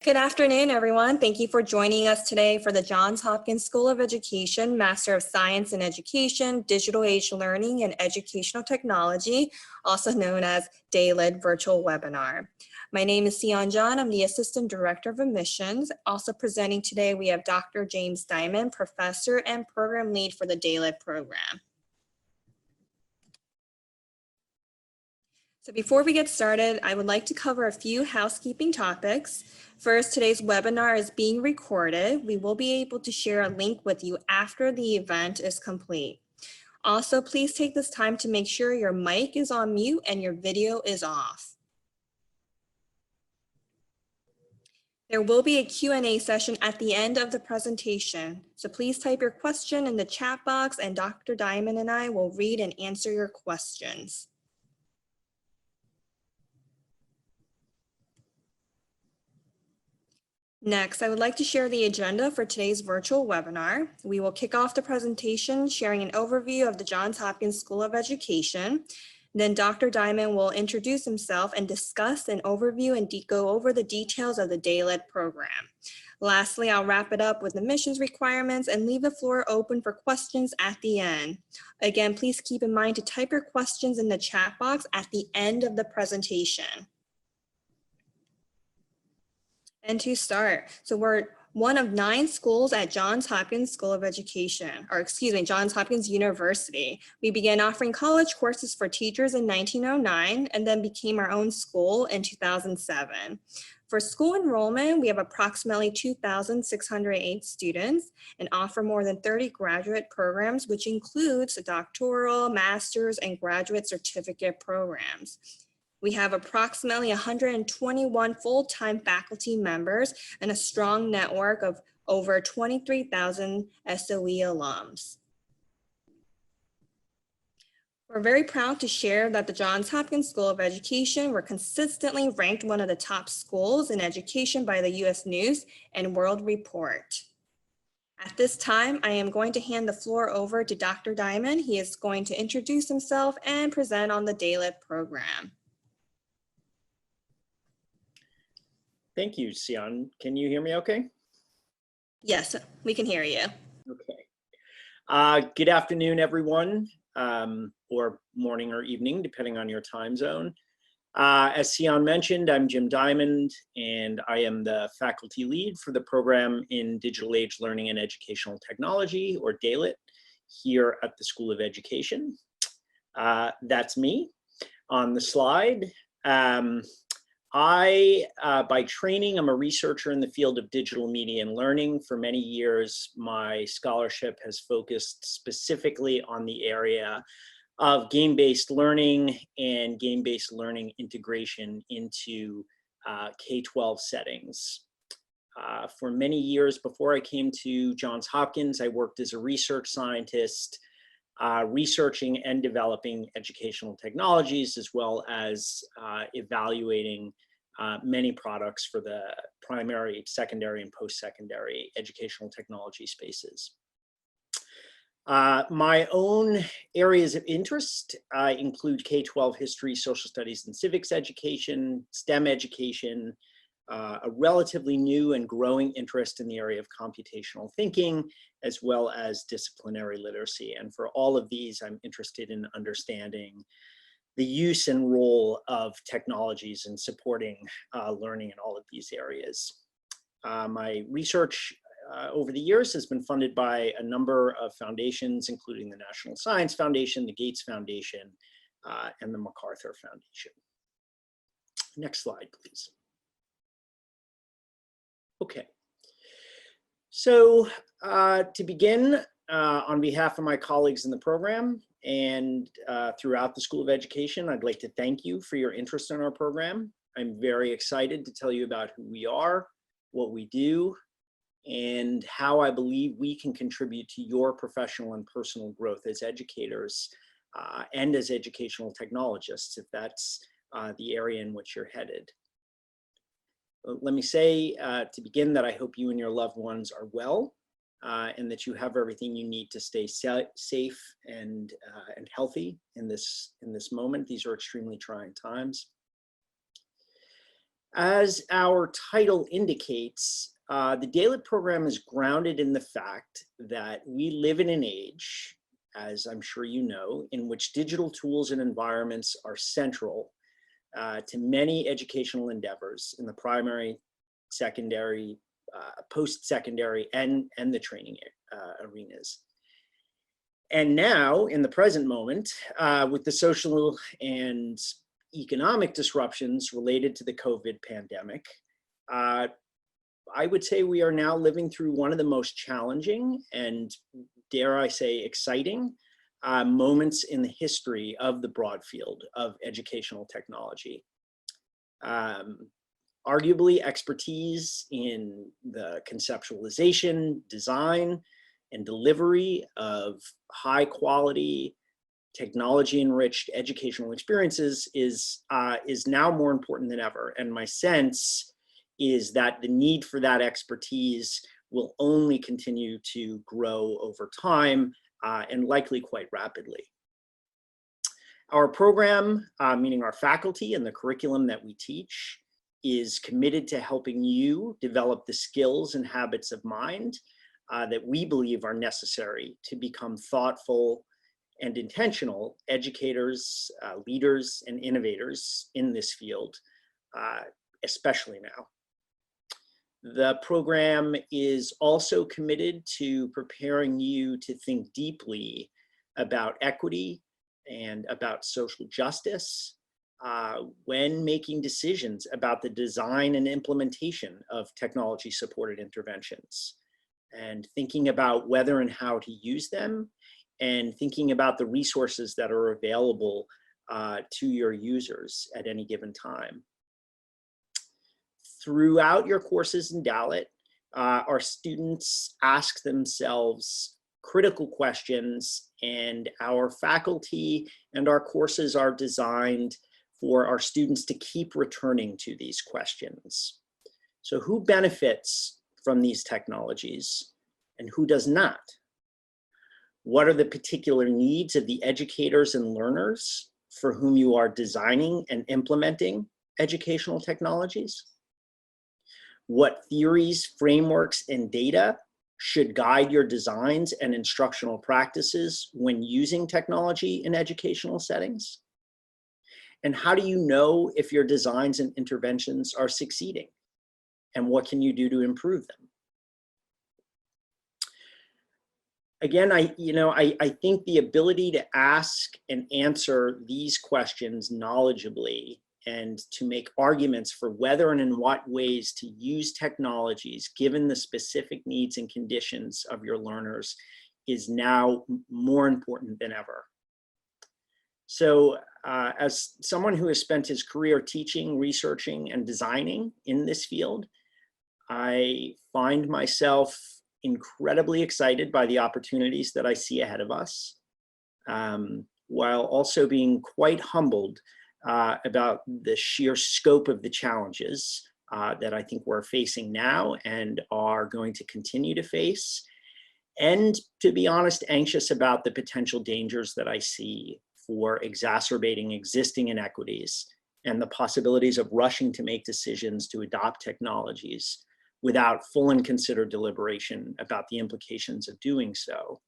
Good afternoon, everyone. Thank you for joining us today for the Johns Hopkins School of Education Master of Science in Education, Digital Age Learning, and Educational Technology, also known as DALED Virtual Webinar. My name is Sion John. I'm the Assistant Director of Admissions. Also presenting today, we have Dr. James Diamond, Professor and Program Lead for the DALED program. So before we get started, I would like to cover a few housekeeping topics. First, today's webinar is being recorded. We will be able to share a link with you after the event is complete. Also, please take this time to make sure your mic is on mute and your video is off. There will be a Q&A session at the end of the presentation. So please type your question in the chat box and Dr. Diamond and I will read and answer your questions. Next, I would like to share the agenda for today's virtual webinar. We will kick off the presentation sharing an overview of the Johns Hopkins School of Education. Then Dr. Diamond will introduce himself and discuss an overview and go over the details of the DALED program. Lastly, I'll wrap it up with admissions requirements and leave the floor open for questions at the end. Again, please keep in mind to type your questions in the chat box at the end of the presentation. And to start, so we're one of 9 schools at Johns Hopkins School of Education, or excuse me, Johns Hopkins University. We began offering college courses for teachers in 1909 and then became our own school in 2007. For school enrollment, we have approximately 2,608 students and offer more than 30 graduate programs, which includes doctoral, master's, and graduate certificate programs. We have approximately 121 full-time faculty members and a strong network of over 23,000 SOE alums. We're very proud to share that the Johns Hopkins School of Education were consistently ranked one of the top schools in education by the U.S. News and World Report. At this time, I am going to hand the floor over to Dr. Diamond. He is going to introduce himself and present on the DALED program. Thank you, Sion. Can you hear me okay? Yes, we can hear you. Okay. Good afternoon, everyone, or morning or evening, depending on your time zone. As Sion mentioned, I'm Jim Diamond, and I am the faculty lead for the program in Digital Age Learning and Educational Technology, or DALET, here at the School of Education. That's me on the slide. By training, I'm a researcher in the field of digital media and learning. For many years, my scholarship has focused specifically on the area of game-based learning and game-based learning integration into K-12 settings. For many years before I came to Johns Hopkins, I worked as a research scientist, researching and developing educational technologies, as well as evaluating many products for the primary, secondary, and post-secondary educational technology spaces. My own areas of interest include K-12 history, social studies, and civics education, STEM education, a relatively new and growing interest in the area of computational thinking, as well as disciplinary literacy. And for all of these, I'm interested in understanding the use and role of technologies in supporting learning in all of these areas. My research over the years has been funded by a number of foundations, including the National Science Foundation, the Gates Foundation, and the MacArthur Foundation. Next slide, please. Okay, so to begin, on behalf of my colleagues in the program and throughout the School of Education, I'd like to thank you for your interest in our program. I'm very excited to tell you about who we are, what we do, and how I believe we can contribute to your professional and personal growth as educators and as educational technologists, if that's the area in which you're headed. Let me say to begin that I hope you and your loved ones are well and that you have everything you need to stay safe and healthy in this moment. These are extremely trying times. As our title indicates, the DAILIT program is grounded in the fact that we live in an age, as I'm sure you know, in which digital tools and environments are central to many educational endeavors in the primary, secondary, post-secondary, and the training arenas. And now, in the present moment, with the social and economic disruptions related to the COVID pandemic, I would say we are now living through one of the most challenging and, dare I say, exciting moments in the history of the broad field of educational technology. Arguably, expertise in the conceptualization, design, and delivery of high quality, technology-enriched educational experiences is now more important than ever. And my sense is that the need for that expertise will only continue to grow over time and likely quite rapidly. Our program, meaning our faculty and the curriculum that we teach, is committed to helping you develop the skills and habits of mind that we believe are necessary to become thoughtful and intentional educators, leaders, and innovators in this field, especially now. The program is also committed to preparing you to think deeply about equity and about social justice when making decisions about the design and implementation of technology-supported interventions, and thinking about whether and how to use them, and thinking about the resources that are available to your users at any given time. Throughout your courses in DAILIT, our students ask themselves critical questions, and our faculty and our courses are designed for our students to keep returning to these questions. So who benefits from these technologies and who does not? What are the particular needs of the educators and learners for whom you are designing and implementing educational technologies? What theories, frameworks, and data should guide your designs and instructional practices when using technology in educational settings? And how do you know if your designs and interventions are succeeding? And what can you do to improve them? Again, I think the ability to ask and answer these questions knowledgeably and to make arguments for whether and in what ways to use technologies given the specific needs and conditions of your learners is now more important than ever. So as someone who has spent his career teaching, researching, and designing in this field, I find myself incredibly excited by the opportunities that I see ahead of us, while also being quite humbled about the sheer scope of the challenges that I think we're facing now and are going to continue to face. And to be honest, anxious about the potential dangers that I see for exacerbating existing inequities and the possibilities of rushing to make decisions to adopt technologies without full and considered deliberation about the implications of doing so.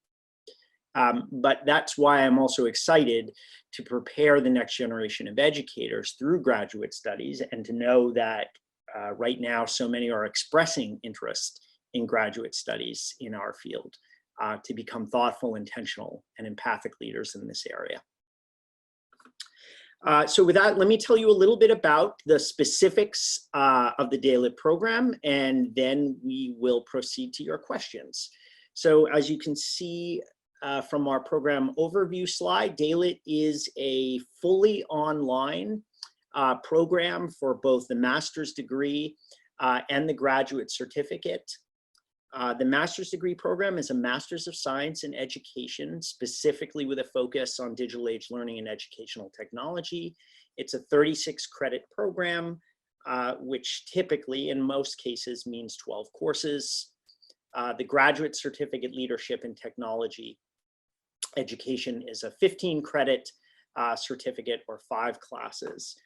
But that's why I'm also excited to prepare the next generation of educators through graduate studies, and to know that right now so many are expressing interest in graduate studies in our field to become thoughtful, intentional, and empathic leaders in this area. So with that, let me tell you a little bit about the specifics of the DAILIT program, and then we will proceed to your questions. So as you can see from our program overview slide, DAILIT is a fully online program for both the master's degree and the graduate certificate. The master's degree program is a Master's of Science in Education, specifically with a focus on digital age learning and educational technology. It's a 36 credit program, which typically, in most cases, means 12 courses. The graduate certificate, Leadership in Technology Education, is a 15 credit certificate or 5 classes.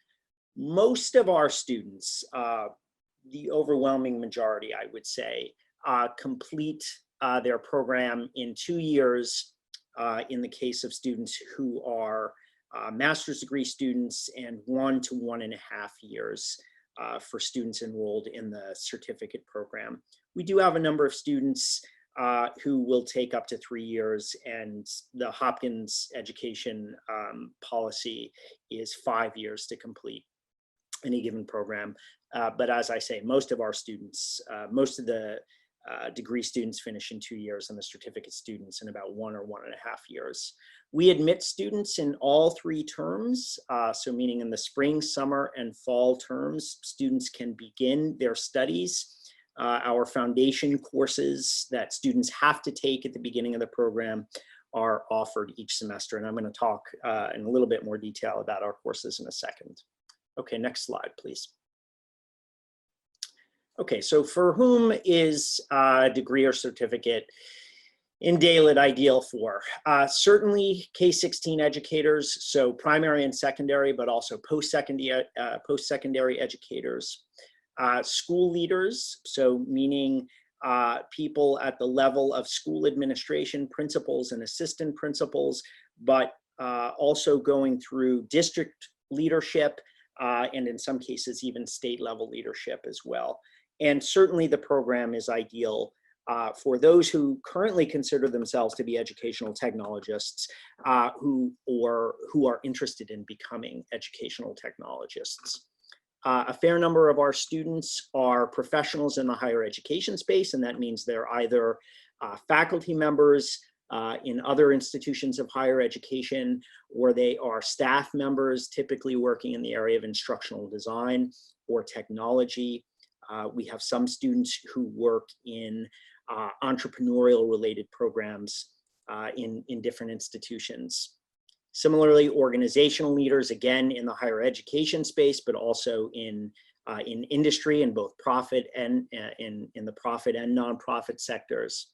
Most of our students, the overwhelming majority, I would say, complete their program in 2 years in the case of students who are master's degree students, and 1 to 1.5 years for students enrolled in the certificate program. We do have a number of students who will take up to 3 years, and the Hopkins education policy is 5 years to complete any given program. But as I say, most of our students, most of the degree students finish in 2 years, and the certificate students in about 1 or 1.5 years. We admit students in all 3 terms, so meaning in the spring, summer, and fall terms, students can begin their studies. Our foundation courses that students have to take at the beginning of the program are offered each semester, and I'm going to talk in a little bit more detail about our courses in a second. Okay, next slide, please. Okay, so for whom is a degree or certificate in DALIT ideal for? Certainly K-16 educators, so primary and secondary, but also post-secondary educators. School leaders, so meaning people at the level of school administration, principals and assistant principals, but also going through district leadership, and in some cases even state level leadership as well. And certainly the program is ideal for those who currently consider themselves to be educational technologists who are interested in becoming educational technologists. A fair number of our students are professionals in the higher education space, and that means they're either faculty members in other institutions of higher education, or they are staff members typically working in the area of instructional design or technology. We have some students who work in entrepreneurial related programs in different institutions. Similarly, organizational leaders, again, in the higher education space, but also in industry, in both profit and in the profit and nonprofit sectors.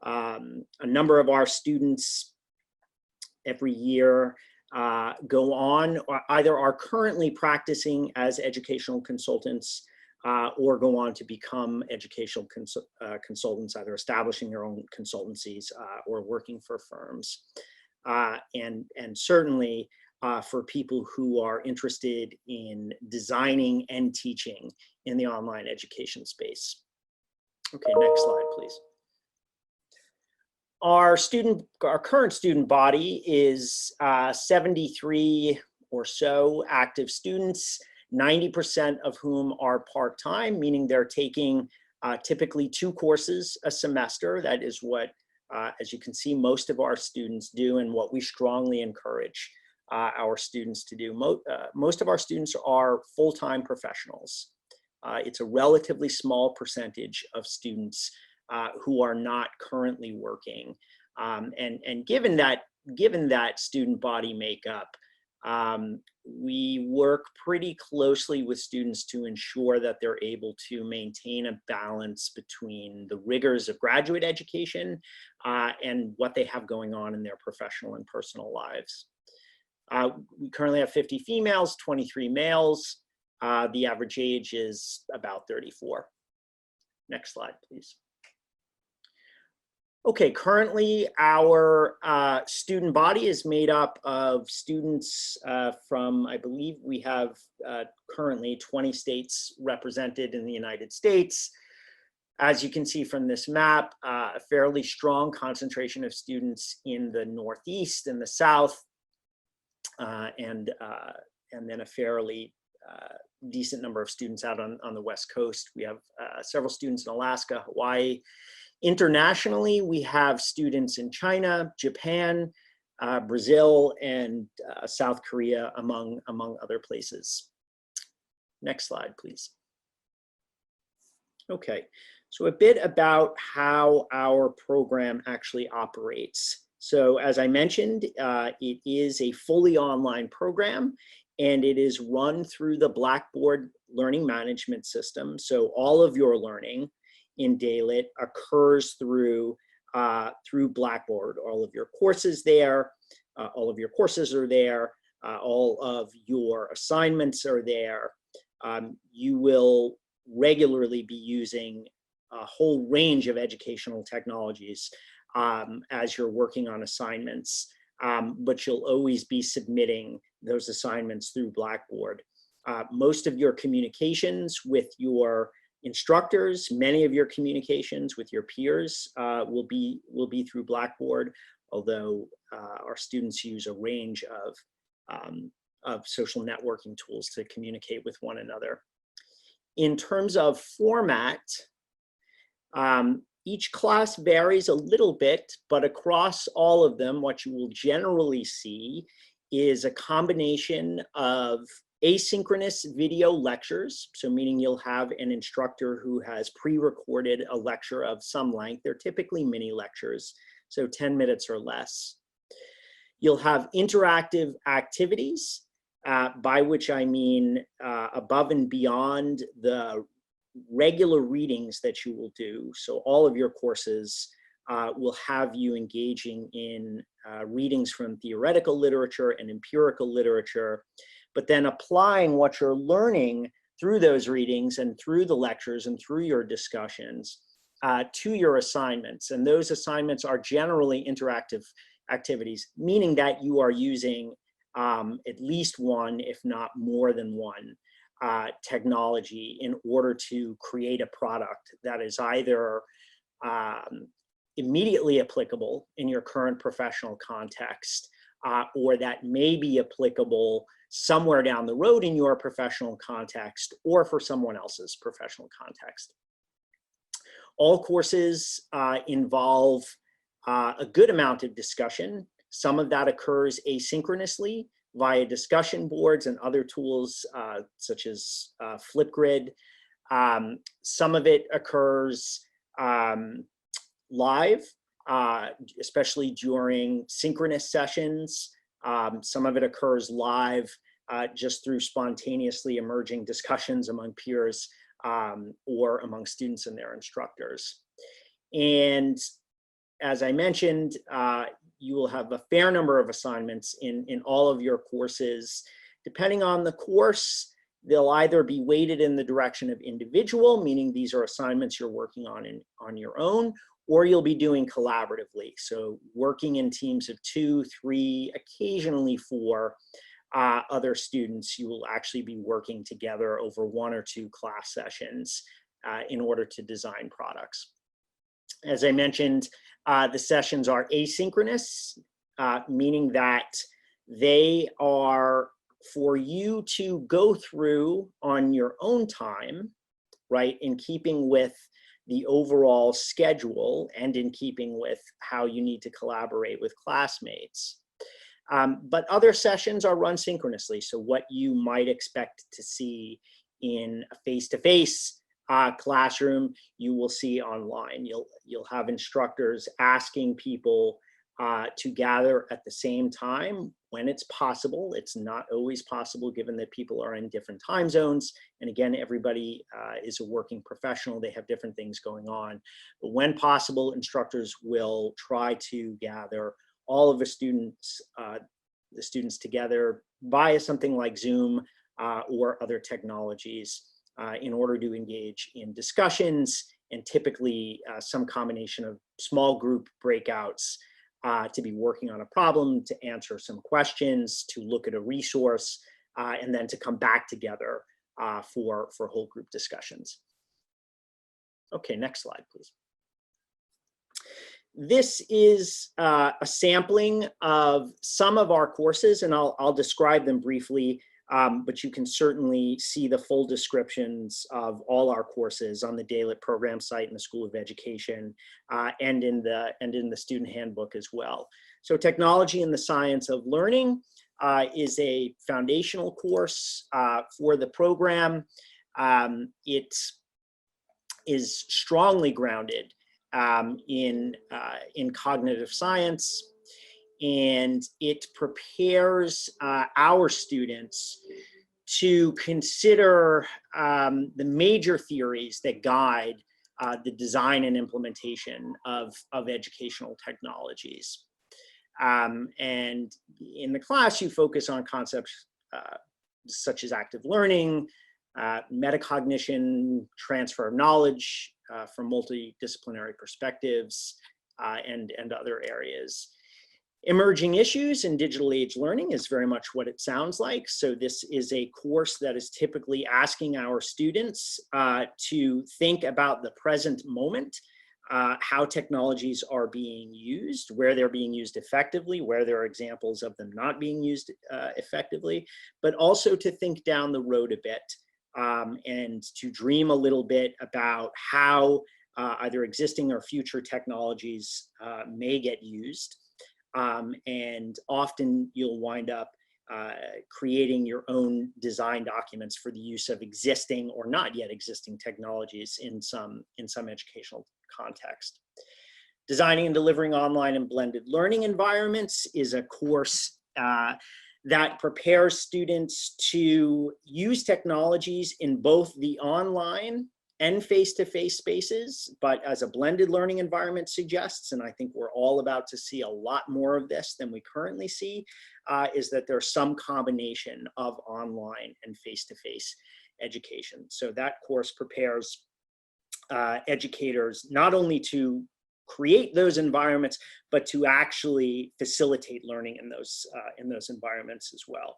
A number of our students every year go on, or either are currently practicing as educational consultants or go on to become educational consultants, either establishing their own consultancies or working for firms. And certainly for people who are interested in designing and teaching in the online education space. Okay, next slide, please. Our current student body is 73 or so active students, 90% of whom are part-time, meaning they're taking typically 2 courses a semester. That is what, as you can see, most of our students do, and what we strongly encourage our students to do. Most of our students are full-time professionals. It's a relatively small percentage of students who are not currently working. And given that student body makeup, we work pretty closely with students to ensure that they're able to maintain a balance between the rigors of graduate education and what they have going on in their professional and personal lives. We currently have 50 females, 23 males. The average age is about 34. Next slide, please. Okay, currently our student body is made up of students from, I believe we have currently 20 states represented in the United States. As you can see from this map, a fairly strong concentration of students in the Northeast and the South, and then a fairly decent number of students out on the West Coast. We have several students in Alaska, Hawaii. Internationally, we have students in China, Japan, Brazil, and South Korea, among other places. Next slide, please. Okay, so a bit about how our program actually operates. So as I mentioned, it is a fully online program, and it is run through the Blackboard learning management system. So all of your learning in DALIT occurs through Blackboard. All of your courses there, all of your courses are there. All of your assignments are there. You will regularly be using a whole range of educational technologies as you're working on assignments, but you'll always be submitting those assignments through Blackboard. Most of your communications with your instructors, many of your communications with your peers will be through Blackboard, although our students use a range of social networking tools to communicate with one another. In terms of format, each class varies a little bit, but across all of them, what you will generally see is a combination of asynchronous video lectures, so meaning you'll have an instructor who has pre-recorded a lecture of some length. They're typically mini lectures, so 10 minutes or less. You'll have interactive activities, by which I mean above and beyond the regular readings that you will do. So all of your courses will have you engaging in readings from theoretical literature and empirical literature, but then applying what you're learning through those readings and through the lectures and through your discussions to your assignments. And those assignments are generally interactive activities, meaning that you are using at least one, if not more than one, technology in order to create a product that is either immediately applicable in your current professional context, or that may be applicable somewhere down the road in your professional context or for someone else's professional context. All courses involve a good amount of discussion. Some of that occurs asynchronously via discussion boards and other tools such as Flipgrid. Some of it occurs live, especially during synchronous sessions. Some of it occurs live just through spontaneously emerging discussions among peers or among students and their instructors. And as I mentioned, you will have a fair number of assignments in all of your courses. Depending on the course, they'll either be weighted in the direction of individual, meaning these are assignments you're working on your own, or you'll be doing collaboratively. So working in teams of 2, 3, occasionally 4 other students, you will actually be working together over 1 or 2 class sessions in order to design products. As I mentioned, the sessions are asynchronous, meaning that they are for you to go through on your own time, right, in keeping with the overall schedule and in keeping with how you need to collaborate with classmates. But other sessions are run synchronously. So what you might expect to see in a face-to-face classroom, you will see online. You'll have instructors asking people to gather at the same time when it's possible. It's not always possible given that people are in different time zones. And again, everybody is a working professional. They have different things going on. But when possible, instructors will try to gather all of the students together via something like Zoom or other technologies in order to engage in discussions, and typically some combination of small group breakouts to be working on a problem, to answer some questions, to look at a resource, and then to come back together for whole group discussions. Okay, next slide, please. This is a sampling of some of our courses, and I'll describe them briefly, but you can certainly see the full descriptions of all our courses on the DALIT program site in the School of Education and in the student handbook as well. So Technology and the Science of Learning is a foundational course for the program. It is strongly grounded in cognitive science, and it prepares our students to consider the major theories that guide the design and implementation of educational technologies. And in the class, you focus on concepts such as active learning, metacognition, transfer of knowledge from multidisciplinary perspectives, and other areas. Emerging issues in digital age learning is very much what it sounds like. So this is a course that is typically asking our students to think about the present moment, how technologies are being used, where they're being used effectively, where there are examples of them not being used effectively, but also to think down the road a bit and to dream a little bit about how either existing or future technologies may get used. And often you'll wind up creating your own design documents for the use of existing or not yet existing technologies in some educational context. Designing and delivering online and blended learning environments is a course that prepares students to use technologies in both the online and face-to-face spaces, but as a blended learning environment suggests, and I think we're all about to see a lot more of this than we currently see, is that there's some combination of online and face-to-face education. So that course prepares educators not only to create those environments, but to actually facilitate learning in those environments as well.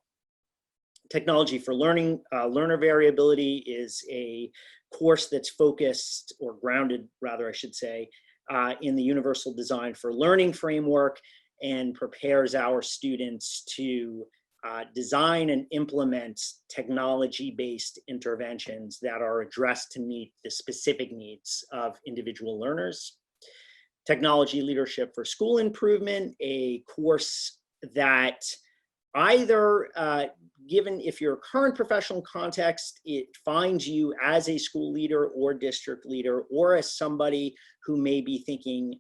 Technology for learning, learner variability is a course that's focused, or grounded rather, I should say, in the Universal Design for Learning framework, and prepares our students to design and implement technology-based interventions that are addressed to meet the specific needs of individual learners. Technology Leadership for School Improvement, a course that either, given if your current professional context, it finds you as a school leader or district leader, or as somebody who may be thinking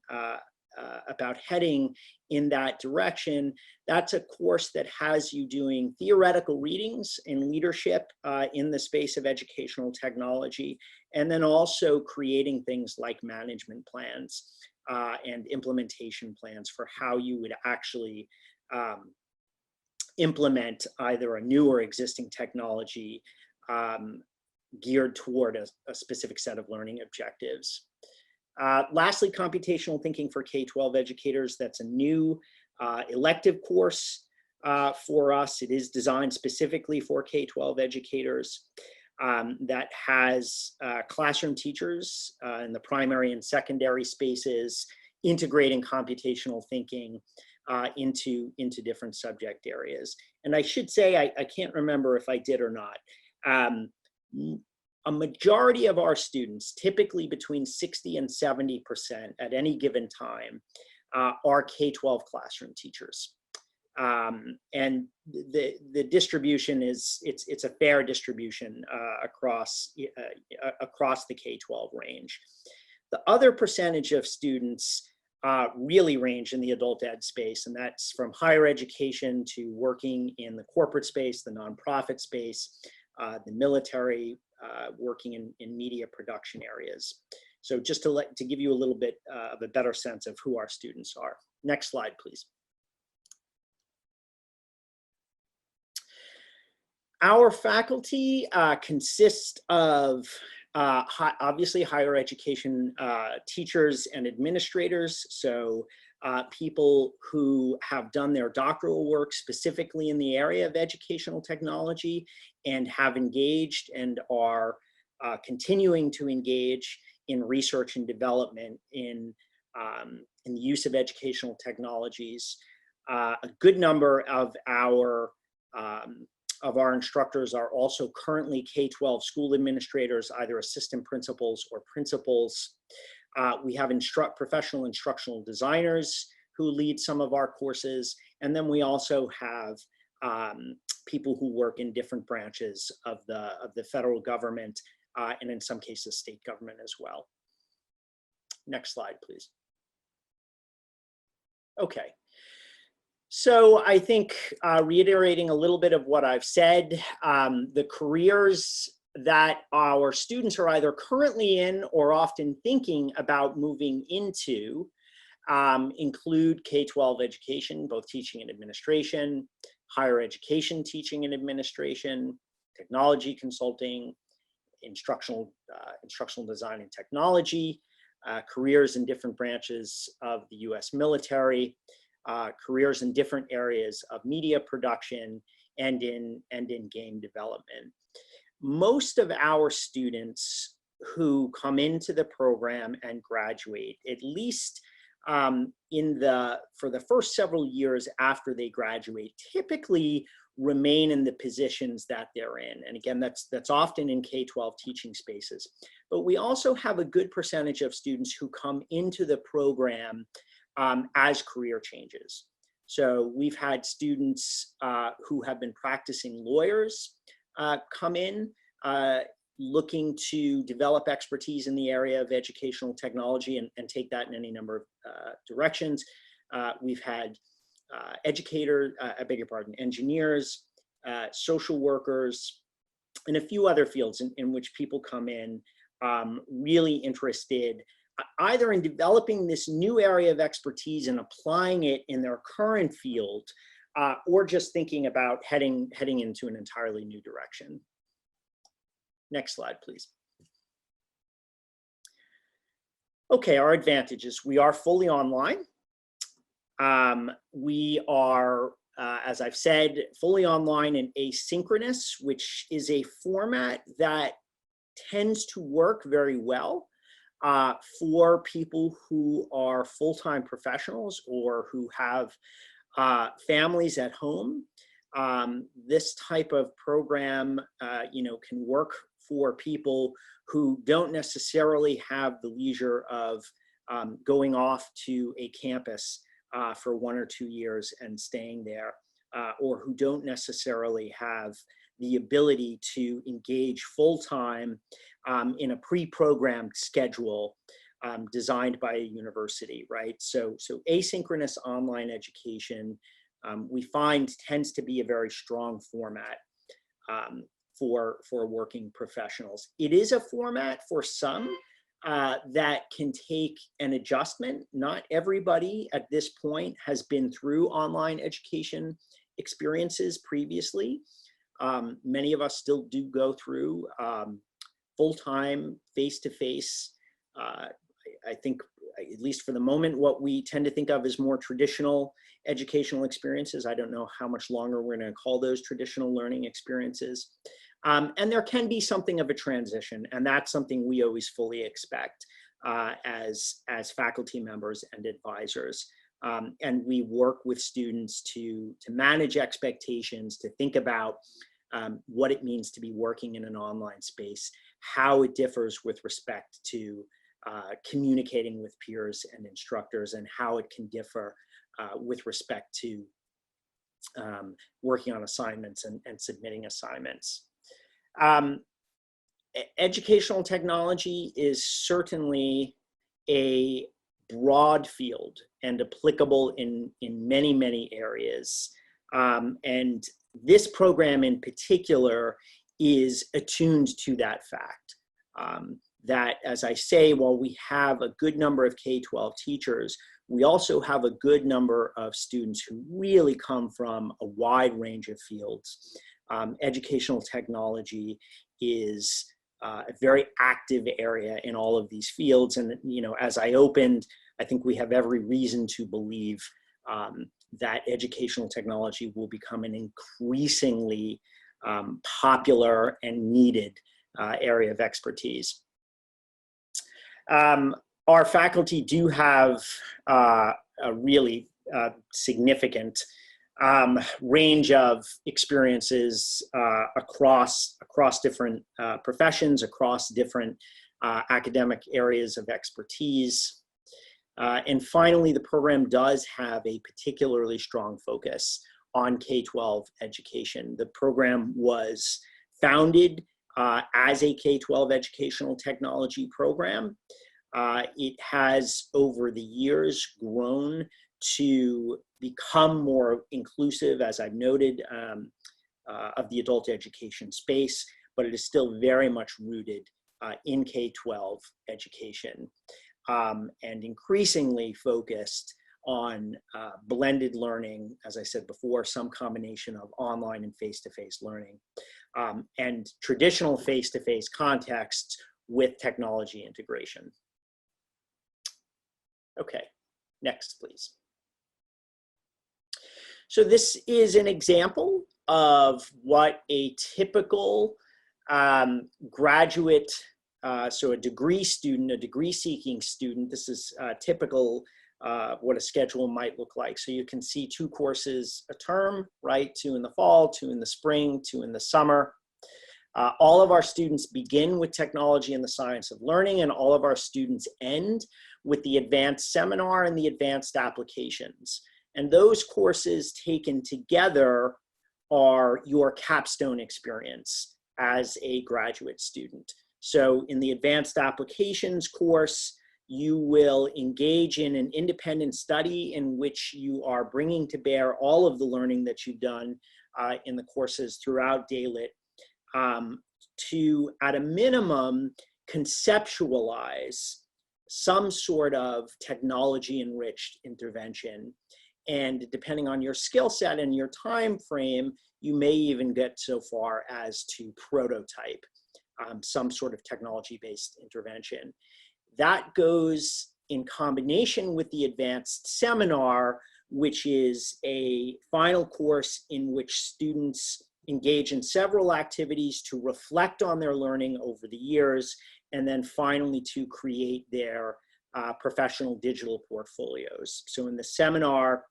about heading in that direction, that's a course that has you doing theoretical readings in leadership in the space of educational technology, and then also creating things like management plans and implementation plans for how you would actually implement either a new or existing technology geared toward a specific set of learning objectives. Lastly, computational thinking for K-12 educators. That's a new elective course for us. It is designed specifically for K-12 educators that has classroom teachers in the primary and secondary spaces integrating computational thinking into different subject areas. And I should say, I can't remember if I did or not, a majority of our students, typically between 60 and 70% at any given time, are K-12 classroom teachers. And the distribution is, it's a fair distribution across the K-12 range. The other percentage of students really range in the adult ed space, and that's from higher education to working in the corporate space, the nonprofit space, the military, working in media production areas. So just to give you a little bit of a better sense of who our students are. Next slide, please. Our faculty consists of obviously higher education teachers and administrators, so people who have done their doctoral work specifically in the area of educational technology and have engaged and are continuing to engage in research and development in the use of educational technologies. A good number of our instructors are also currently K-12 school administrators, either assistant principals or principals. We have professional instructional designers who lead some of our courses. And then we also have people who work in different branches of the federal government and in some cases state government as well. Next slide, please. Okay. So I think reiterating a little bit of what I've said, the careers that our students are either currently in or often thinking about moving into include K-12 education, both teaching and administration, higher education teaching and administration, technology consulting, instructional design and technology, careers in different branches of the US military, careers in different areas of media production, and in game development. Most of our students who come into the program and graduate, at least for the first several years after they graduate, typically remain in the positions that they're in. And again, that's often in K-12 teaching spaces. But we also have a good percentage of students who come into the program as career changes. So we've had students who have been practicing lawyers come in, looking to develop expertise in the area of educational technology and take that in any number of directions. We've had engineers, social workers, and a few other fields in which people come in really interested either in developing this new area of expertise and applying it in their current field, or just thinking about heading into an entirely new direction. Next slide, please. Okay, our advantages. We are fully online. We are, as I've said, fully online and asynchronous, which is a format that tends to work very well for people who are full-time professionals or who have families at home. This type of program, can work for people who don't necessarily have the leisure of going off to a campus for 1 or 2 years and staying there, or who don't necessarily have the ability to engage full-time in a pre-programmed schedule designed by a university, right? So asynchronous online education, we find, tends to be a very strong format for working professionals. It is a format for some that can take an adjustment. Not everybody at this point has been through online education experiences previously. Many of us still do go through full-time, face-to-face. I think, at least for the moment, what we tend to think of as more traditional educational experiences. I don't know how much longer we're going to call those traditional learning experiences. And there can be something of a transition, and that's something we always fully expect as faculty members and advisors. And we work with students to manage expectations, to think about what it means to be working in an online space, how it differs with respect to communicating with peers and instructors, and how it can differ with respect to working on assignments and submitting assignments. Educational technology is certainly a broad field and applicable in many, many areas. And this program in particular is attuned to that fact. That, as I say, while we have a good number of K-12 teachers, we also have a good number of students who really come from a wide range of fields. Educational technology is a very active area in all of these fields. And, as I opened, I think we have every reason to believe that educational technology will become an increasingly popular and needed area of expertise. Our faculty do have a really significant range of experiences across different professions, across different academic areas of expertise. And finally, the program does have a particularly strong focus on K-12 education. The program was founded as a K-12 educational technology program. It has, over the years, grown to become more inclusive, as I've noted, of the adult education space, but it is still very much rooted in K-12 education. and increasingly focused on blended learning, as I said before, some combination of online and face-to-face learning, and traditional face-to-face contexts with technology integration. Okay, next, please. So this is an example of what a typical graduate, so a degree student, a degree-seeking student, this is typical what a schedule might look like. So you can see 2 courses a term, right? 2 in the fall, 2 in the spring, 2 in the summer. All of our students begin with technology and the science of learning, and all of our students end with the advanced seminar and the advanced applications. And those courses taken together are your capstone experience as a graduate student. So in the advanced applications course, you will engage in an independent study in which you are bringing to bear all of the learning that you've done in the courses throughout DALIT to, at a minimum, conceptualize some sort of technology-enriched intervention. And depending on your skill set and your time frame, you may even get so far as to prototype some sort of technology-based intervention. That goes in combination with the advanced seminar, which is a final course in which students engage in several activities to reflect on their learning over the years, and then finally to create their professional digital portfolios. So in the seminar,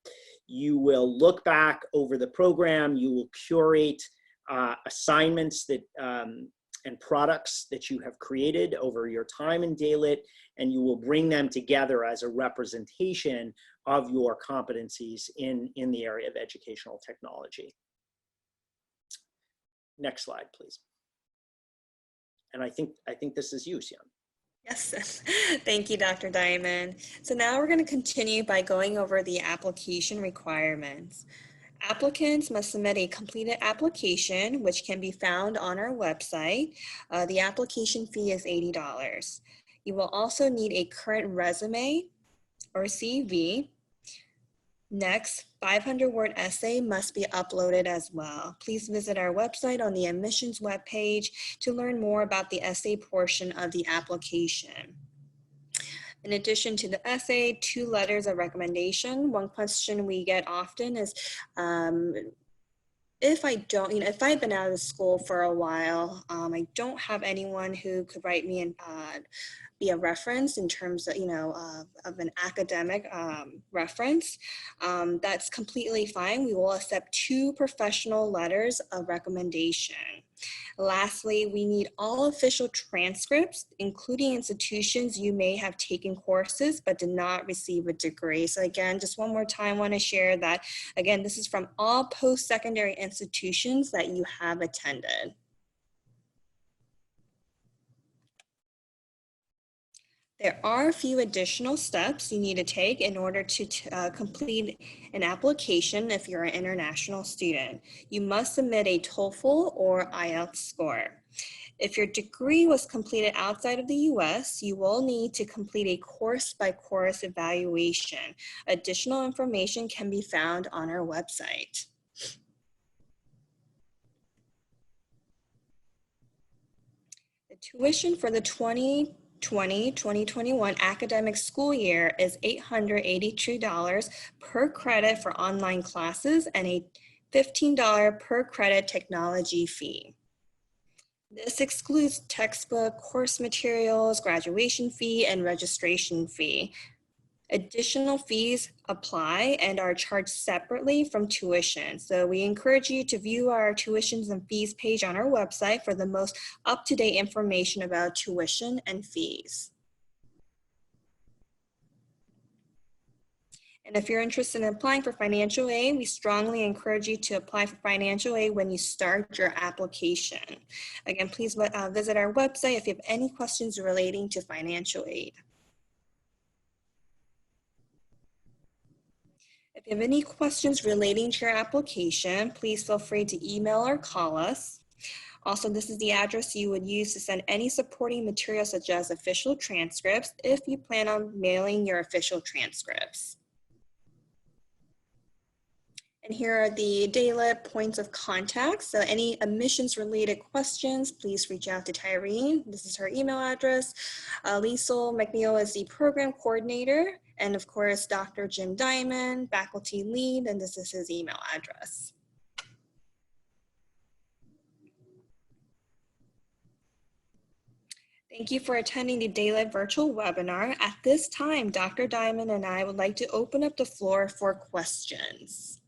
you will look back over the program, you will curate assignments that and products that you have created over your time in DALIT, and you will bring them together as a representation of your competencies in the area of educational technology. Next slide, please. And I think this is you, Sion. Yes, thank you, Dr. Diamond. So now we're going to continue by going over the application requirements. Applicants must submit a completed application, which can be found on our website. The application fee is $80. You will also need a current resume or CV. Next, 500-word essay must be uploaded as well. Please visit our website on the admissions webpage to learn more about the essay portion of the application. In addition to the essay, 2 letters of recommendation. One question we get often is, if I've been out of school for a while, I don't have anyone who could write me and be a reference in terms of, of an academic reference. That's completely fine. We will accept 2 professional letters of recommendation. Lastly, we need all official transcripts, including institutions you may have taken courses but did not receive a degree. So again, just one more time, I want to share that, again, this is from all post-secondary institutions that you have attended. There are a few additional steps you need to take in order to complete an application if you're an international student. You must submit a TOEFL or IELTS score. If your degree was completed outside of the US, you will need to complete a course-by-course evaluation. Additional information can be found on our website. The tuition for the 2020-2021 academic school year is $882 per credit for online classes and a $15 per credit technology fee. This excludes textbook, course materials, graduation fee, and registration fee. Additional fees apply and are charged separately from tuition. So we encourage you to view our tuitions and fees page on our website for the most up-to-date information about tuition and fees. And if you're interested in applying for financial aid, we strongly encourage you to apply for financial aid when you start your application. Again, please visit our website if you have any questions relating to financial aid. If you have any questions relating to your application, please feel free to email or call us. Also, this is the address you would use to send any supporting material such as official transcripts if you plan on mailing your official transcripts. And here are the DALIP points of contact. So any admissions related questions, please reach out to Tyrene. This is her email address. Liesl McNeil is the program coordinator. And of course, Dr. Jim Diamond, faculty lead, and this is his email address. Thank you for attending the DALIP virtual webinar. At this time, Dr. Diamond and I would like to open up the floor for questions.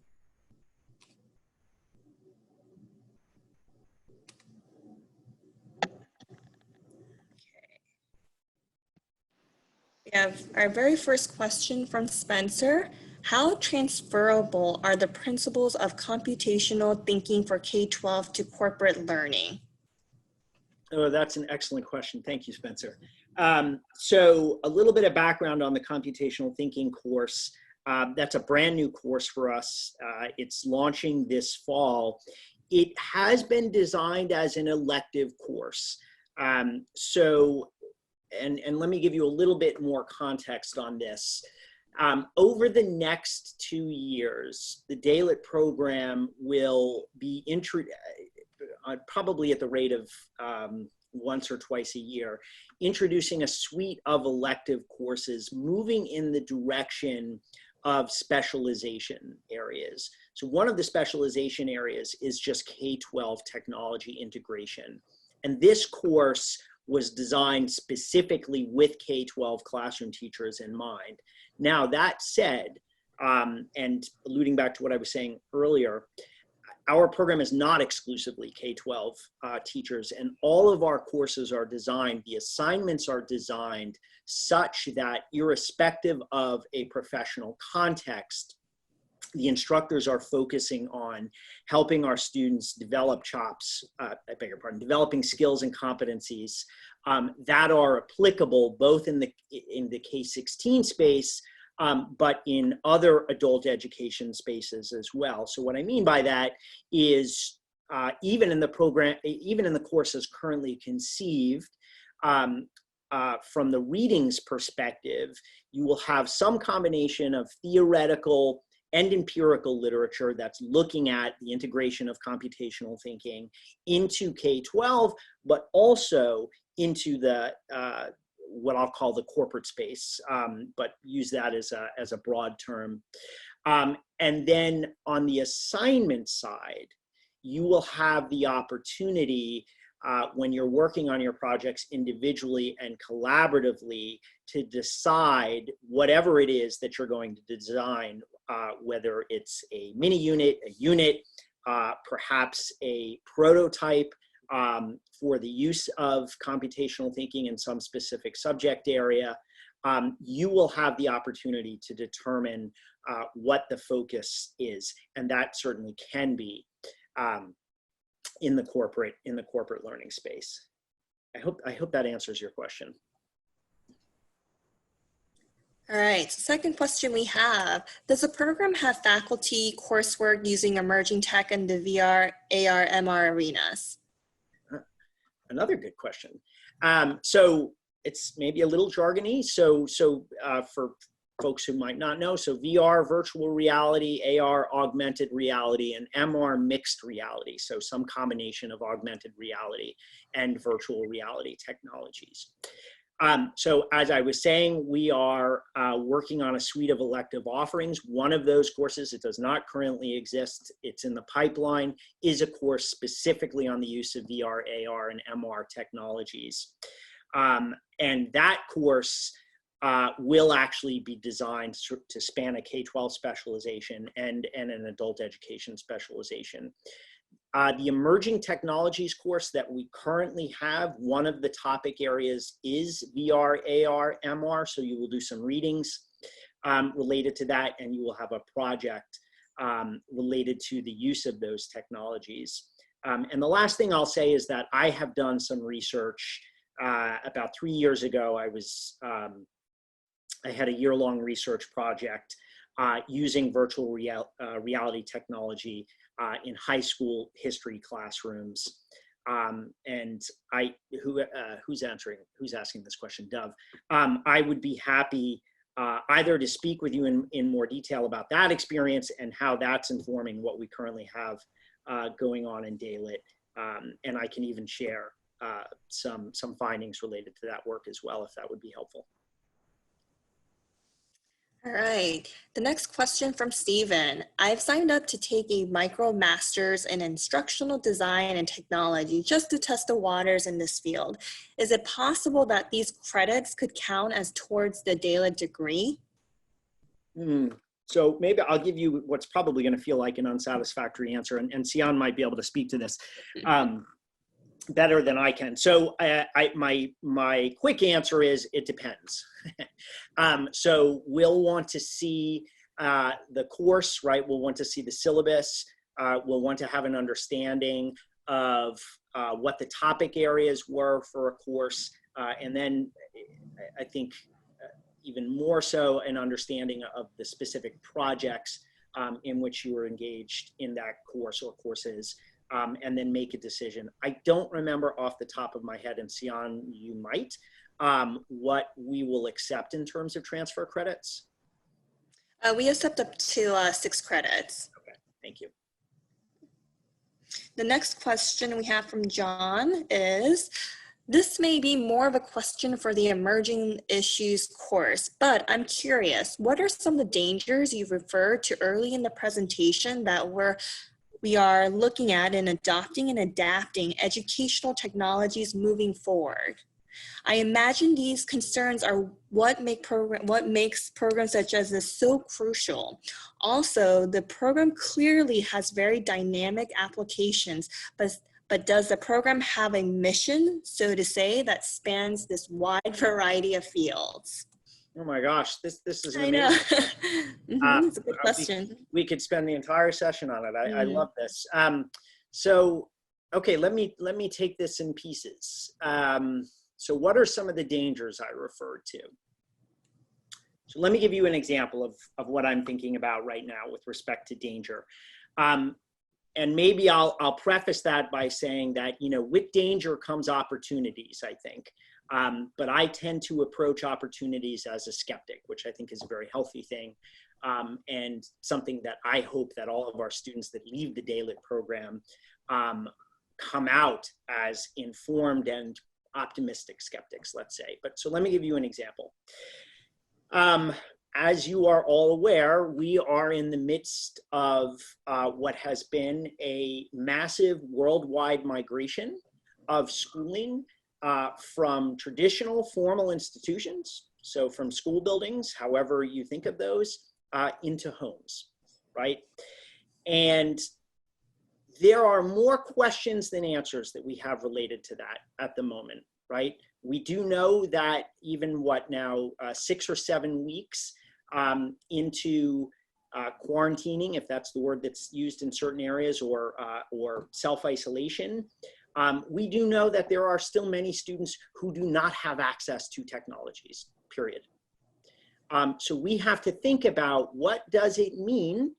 We have our very first question from Spencer. How transferable are the principles of computational thinking for K-12 to corporate learning? Oh, that's an excellent question. Thank you, Spencer. So a little bit of background on the computational thinking course. That's a brand new course for us. It's launching this fall. It has been designed as an elective course. And let me give you a little bit more context on this. Over the next 2 years, the DALIP program will be probably at the rate of once or twice a year, introducing a suite of elective courses moving in the direction of specialization areas. So one of the specialization areas is just K-12 technology integration. And this course was designed specifically with K-12 classroom teachers in mind. Now, that said, and alluding back to what I was saying earlier, our program is not exclusively K-12 teachers, and all of our courses are designed, the assignments are designed such that irrespective of a professional context, the instructors are focusing on helping our students develop developing skills and competencies that are applicable both in the K-16 space, but in other adult education spaces as well. So what I mean by that is even in the program, even in the courses currently conceived, from the readings perspective, you will have some combination of theoretical and empirical literature that's looking at the integration of computational thinking into K-12, but also into the what I'll call the corporate space, but use that as a broad term. And then on the assignment side, you will have the opportunity when you're working on your projects individually and collaboratively to decide whatever it is that you're going to design, whether it's a mini unit, a unit, perhaps a prototype for the use of computational thinking in some specific subject area. You will have the opportunity to determine what the focus is, and that certainly can be in the corporate learning space. I hope that answers your question. All right, so second question we have, does the program have faculty coursework using emerging tech in the VR, AR, MR arenas? Another good question. So it's maybe a little jargony. So for folks who might not know, so VR, virtual reality, AR, augmented reality, and MR, mixed reality. So some combination of augmented reality and virtual reality technologies. So as I was saying, we are working on a suite of elective offerings. One of those courses, it does not currently exist, it's in the pipeline, is a course specifically on the use of VR, AR, and MR technologies. And that course will actually be designed to span a K-12 specialization and an adult education specialization. The emerging technologies course that we currently have, one of the topic areas is VR, AR, MR. So you will do some readings related to that, and you will have a project related to the use of those technologies. And the last thing I'll say is that I have done some research. About 3 years ago, I had a year-long research project using virtual reality technology in high school history classrooms. And who's asking this question? Dove. I would be happy either to speak with you in more detail about that experience and how that's informing what we currently have going on in DALIT. And I can even share some findings related to that work as well, if that would be helpful. All right, the next question from Stephen. I've signed up to take a micro master's in instructional design and technology just to test the waters in this field. Is it possible that these credits could count as towards the DALIT degree? So maybe I'll give you what's probably going to feel like an unsatisfactory answer, and Sion might be able to speak to this better than I can. So my quick answer is it depends. So we'll want to see the course, right? We'll want to see the syllabus. We'll want to have an understanding of what the topic areas were for a course. And then I think even more so an understanding of the specific projects in which you were engaged in that course or courses. And then make a decision. I don't remember off the top of my head, and Sion, you might, what we will accept in terms of transfer credits. We accept up to 6 credits. Okay, thank you. The next question we have from John is, this may be more of a question for the emerging issues course, but I'm curious, what are some of the dangers you've referred to early in the presentation that we are looking at in adopting and adapting educational technologies moving forward? I imagine these concerns are what makes programs such as this so crucial. Also, the program clearly has very dynamic applications, but does the program have a mission, so to say, that spans this wide variety of fields? Oh my gosh, this is I amazing. know. It's a good question. We could spend the entire session on it. I love this. So, okay, let me take this in pieces. So what are some of the dangers I referred to? So let me give you an example of what I'm thinking about right now with respect to danger. And maybe I'll preface that by saying that, you know, with danger comes opportunities, I think. But I tend to approach opportunities as a skeptic, which I think is a very healthy thing, and something that I hope that all of our students that leave the DALIT program come out as informed and optimistic skeptics, let's say. But so let me give you an example. As you are all aware, we are in the midst of what has been a massive worldwide migration of schooling from traditional formal institutions, so from school buildings, however you think of those, into homes, right? And there are more questions than answers that we have related to that at the moment, right? We do know that even 6 or 7 weeks into quarantining, if that's the word that's used in certain areas, or self-isolation, we do know that there are still many students who do not have access to technologies, period. So we have to think about what does it mean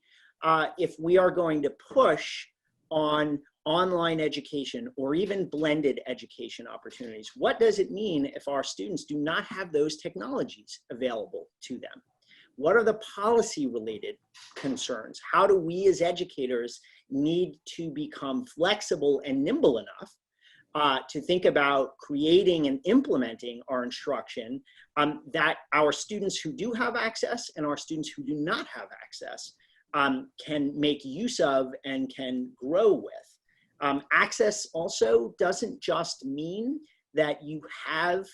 if we are going to push on online education or even blended education opportunities. What does it mean if our students do not have those technologies available to them? What are the policy related concerns? How do we as educators need to become flexible and nimble enough to think about creating and implementing our instruction that our students who do have access and our students who do not have access can make use of and can grow with. Access also doesn't just mean that you have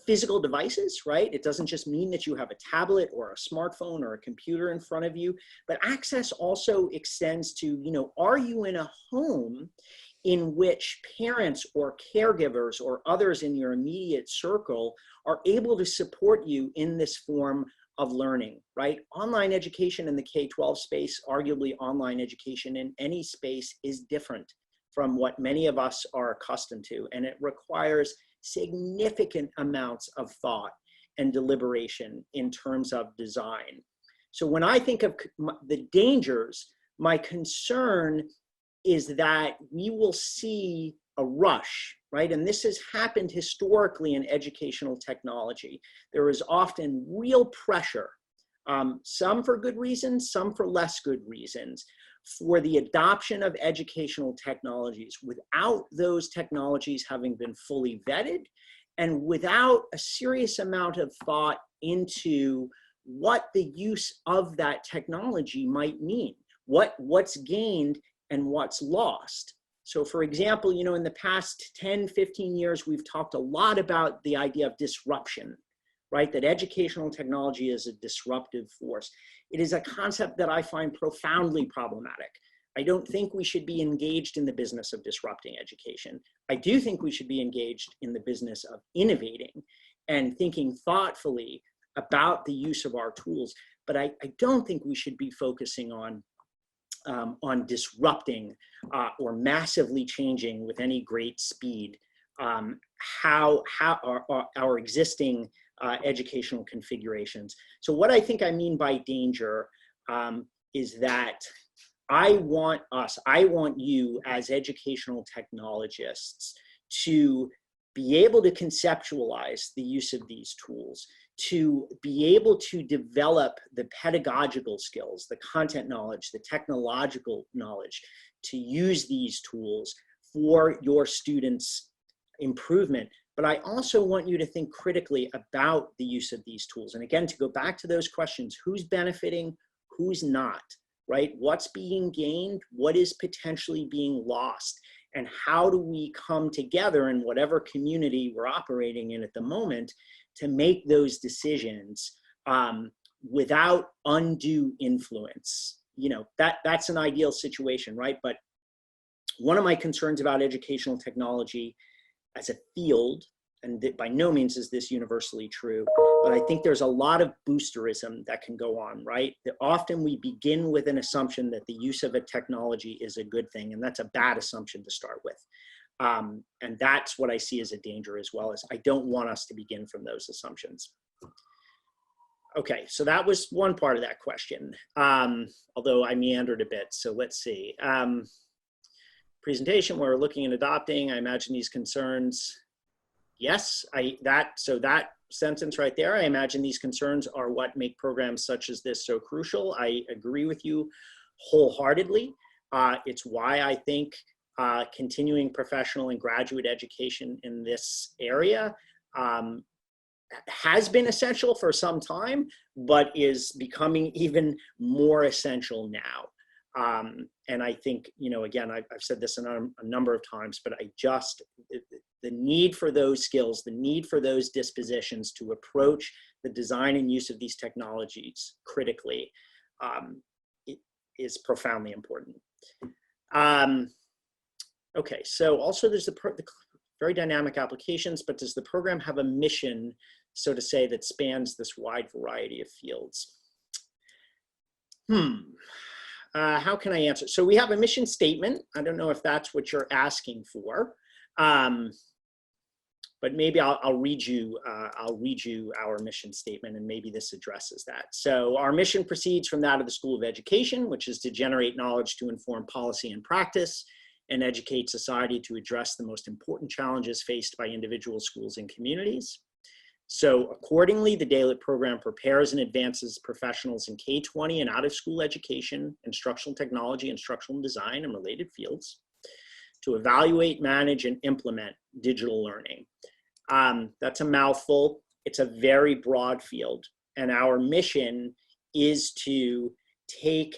physical devices, right? It doesn't just mean that you have a tablet or a smartphone or a computer in front of you, but access also extends to, you know, are you in a home in which parents or caregivers or others in your immediate circle are able to support you in this form of learning, right? Online education in the K-12 space, arguably online education in any space, is different from what many of us are accustomed to, and it requires significant amounts of thought and deliberation in terms of design. So when I think of the dangers, my concern is that we will see a rush, right? And this has happened historically in educational technology. There is often real pressure, some for good reasons, some for less good reasons, for the adoption of educational technologies without those technologies having been fully vetted and without a serious amount of thought into what the use of that technology might mean, what's gained and what's lost. So for example, you know, in the past 10, 15 years, we've talked a lot about the idea of disruption, right? That educational technology is a disruptive force. It is a concept that I find profoundly problematic. I don't think we should be engaged in the business of disrupting education. I do think we should be engaged in the business of innovating and thinking thoughtfully about the use of our tools. But I don't think we should be focusing on disrupting or massively changing with any great speed how our existing educational configurations. So what I think I mean by danger is that I want you as educational technologists to be able to conceptualize the use of these tools, to be able to develop the pedagogical skills, the content knowledge, the technological knowledge, to use these tools for your students' improvement. But I also want you to think critically about the use of these tools. And again, to go back to those questions, who's benefiting, who's not, right? What's being gained, what is potentially being lost? And how do we come together in whatever community we're operating in at the moment to make those decisions without undue influence? You know, that's an ideal situation, right? But one of my concerns about educational technology as a field, and by no means is this universally true, but I think there's a lot of boosterism that can go on, right? That often we begin with an assumption that the use of a technology is a good thing, and that's a bad assumption to start with. And that's what I see as a danger, as well as I don't want us to begin from those assumptions. Okay, so that was one part of that question, although I meandered a bit, so let's see. Presentation, we're looking at adopting, I imagine these concerns. Yes, so that sentence right there, I imagine these concerns are what make programs such as this so crucial. I agree with you wholeheartedly. It's why I think continuing professional and graduate education in this area has been essential for some time, but is becoming even more essential now. And I think, you know, again, I've said this a number of times, but the need for those skills, the need for those dispositions to approach the design and use of these technologies critically it is profoundly important. Okay, so also there's the very dynamic applications, but does the program have a mission, so to say, that spans this wide variety of fields? How can I answer? So we have a mission statement. I don't know if that's what you're asking for, but maybe I'll read you our mission statement, and maybe this addresses that. So our mission proceeds from that of the School of Education, which is to generate knowledge to inform policy and practice, and educate society to address the most important challenges faced by individual schools and communities. So accordingly, the DAILIT program prepares and advances professionals in K-20 and out-of-school education, instructional technology, instructional design, and related fields to evaluate, manage, and implement digital learning. That's a mouthful. It's a very broad field. And our mission is to take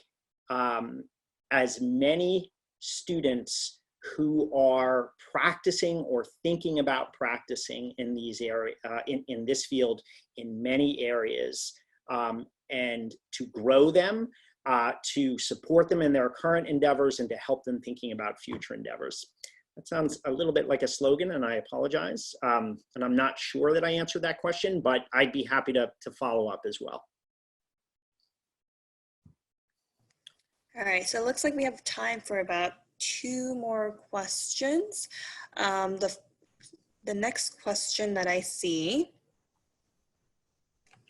as many students who are practicing or thinking about practicing in these areas, in this field, in many areas, and to grow them, to support them in their current endeavors, and to help them thinking about future endeavors. That sounds a little bit like a slogan, and I apologize. And I'm not sure that I answered that question, but I'd be happy to follow up as well. All right, so it looks like we have time for about 2 more questions. The next question that I see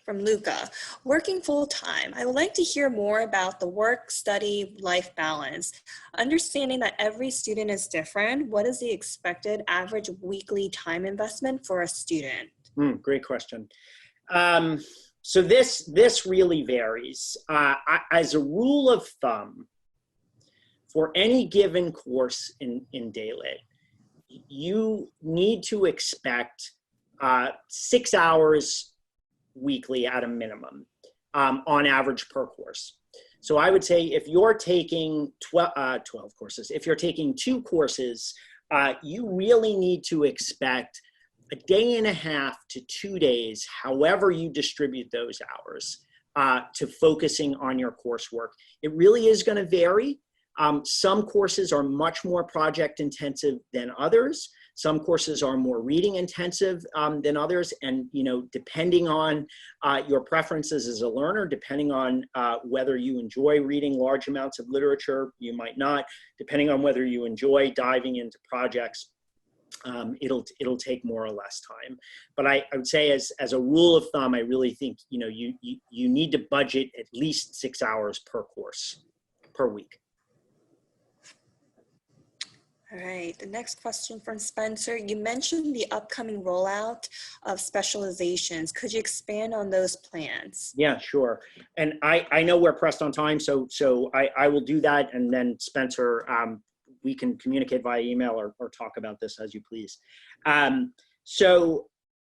From Luca, working full-time, I would like to hear more about the work-study life balance. Understanding that every student is different, what is the expected average weekly time investment for a student? Great question. So this really varies. As a rule of thumb, for any given course in Daylit, you need to expect 6 hours weekly at a minimum, on average per course. So I would say if you're taking 12 courses, if you're taking 2 courses, you really need to expect a day and a half to 2 days, however you distribute those hours, to focusing on your coursework. It really is going to vary. Some courses are much more project intensive than others. Some courses are more reading intensive than others. And, you know, depending on your preferences as a learner, depending on whether you enjoy reading large amounts of literature, you might not, depending on whether you enjoy diving into projects, it'll take more or less time. But I would say as a rule of thumb, I really think, you know, you need to budget at least 6 hours per course per week. All right, the next question from Spencer. You mentioned the upcoming rollout of specializations. Could you expand on those plans? Yeah, sure. And I know we're pressed on time, so I will do that. And then Spencer, we can communicate via email or talk about this as you please. So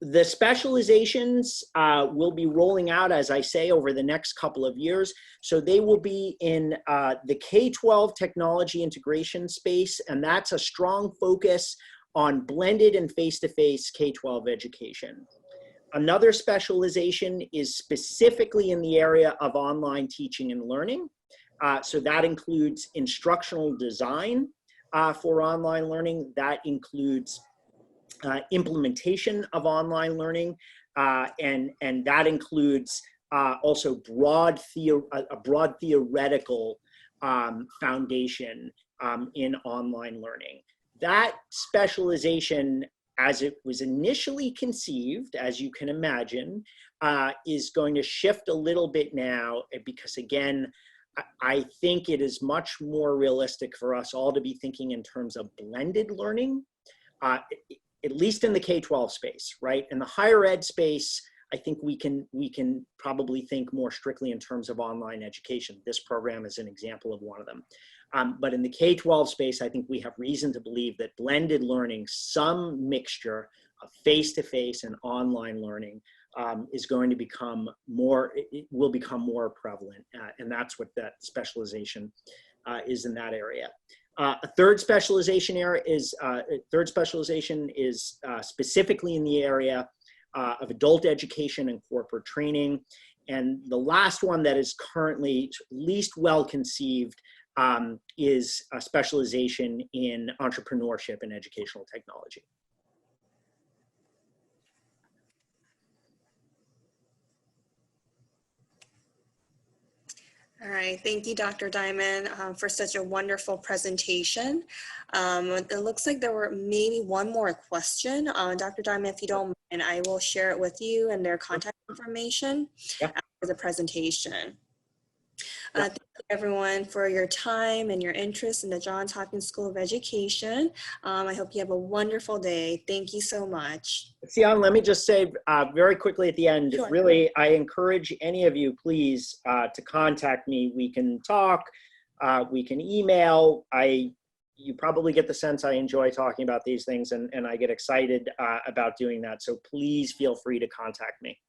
the specializations will be rolling out, as I say, over the next couple of years. So they will be in the K-12 technology integration space, and that's a strong focus on blended and face-to-face K-12 education. Another specialization is specifically in the area of online teaching and learning. So that includes instructional design for online learning. That includes implementation of online learning, and that includes also a broad theoretical foundation in online learning. That specialization, as it was initially conceived, as you can imagine, is going to shift a little bit now, because again, I think it is much more realistic for us all to be thinking in terms of blended learning, at least in the K-12 space, right? In the higher ed space, I think we can probably think more strictly in terms of online education. This program is an example of one of them. But in the K-12 space, I think we have reason to believe that blended learning, some mixture of face-to-face and online learning, is going to become more, it will become more prevalent. And that's what that specialization is in that area. A third specialization is specifically in the area of adult education and corporate training. And the last one that is currently least well conceived is a specialization in entrepreneurship and educational technology. All right, thank you, Dr. Diamond, for such a wonderful presentation. It looks like there were maybe one more question. Dr. Diamond, if you don't mind, I will share it with you and their contact information after the presentation. Thank you everyone for your time and your interest in the Johns Hopkins School of Education. I hope you have a wonderful day. Thank you so much. Sion, let me just say very quickly at the end, Sure. Really, I encourage any of you, please, to contact me. We can talk, we can email. You probably get the sense I enjoy talking about these things, and I get excited about doing that. So please feel free to contact me.